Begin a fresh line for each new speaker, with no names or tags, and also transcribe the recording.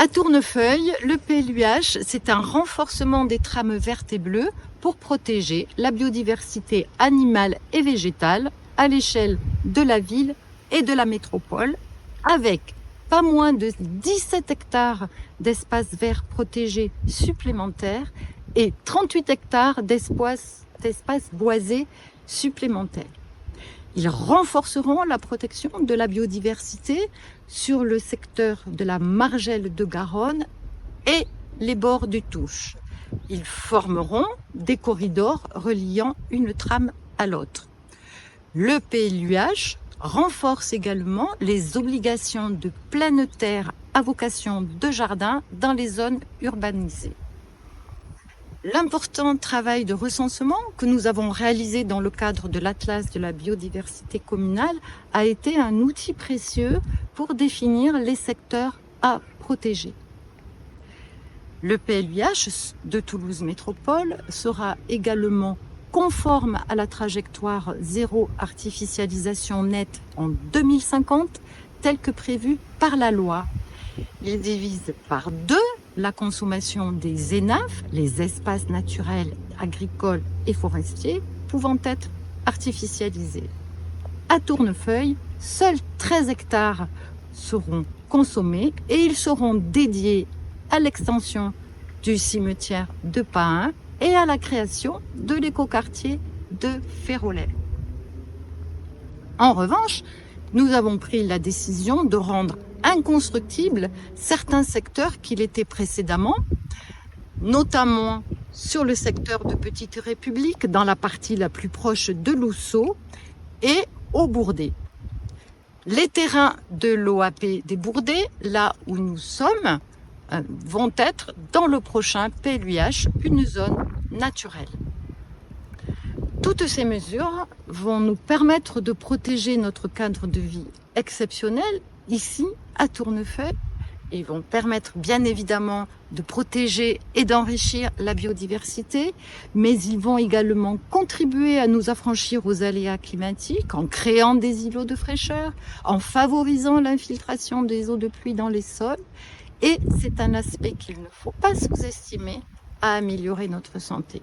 À Tournefeuille, le PLUH, c'est un renforcement des trames vertes et bleues pour protéger la biodiversité animale et végétale à l'échelle de la ville et de la métropole, avec pas moins de 17 hectares d'espaces verts protégés supplémentaires et 38 hectares d'espaces boisés supplémentaires. Ils renforceront la protection de la biodiversité sur le secteur de la Margelle de Garonne et les bords du Touche. Ils formeront des corridors reliant une trame à l'autre. Le PLUH renforce également les obligations de pleine terre à vocation de jardin dans les zones urbanisées. L'important travail de recensement que nous avons réalisé dans le cadre de l'Atlas de la biodiversité communale a été un outil précieux pour définir les secteurs à protéger. Le PLUH de Toulouse Métropole sera également conforme à la trajectoire zéro artificialisation nette en 2050, telle que prévue par la loi. Il divise par 2 la consommation des ENAF, les espaces naturels, agricoles et forestiers, pouvant être artificialisés. À Tournefeuille, seuls 13 hectares seront consommés et ils seront dédiés à l'extension du cimetière de Pahin et à la création de l'écoquartier de Ferrolet. En revanche, nous avons pris la décision de rendre inconstructibles certains secteurs qui l'étaient précédemment, notamment sur le secteur de Petite République, dans la partie la plus proche de Lousseau et au Bourdet. Les terrains de l'OAP des Bourdets, là où nous sommes, vont être dans le prochain PLUH une zone naturelle. Toutes ces mesures vont nous permettre de protéger notre cadre de vie exceptionnel ici à Tournefeuille et vont permettre bien évidemment de protéger et d'enrichir la biodiversité, mais ils vont également contribuer à nous affranchir aux aléas climatiques en créant des îlots de fraîcheur, en favorisant l'infiltration des eaux de pluie dans les sols. Et c'est un aspect qu'il ne faut pas sous-estimer à améliorer notre santé.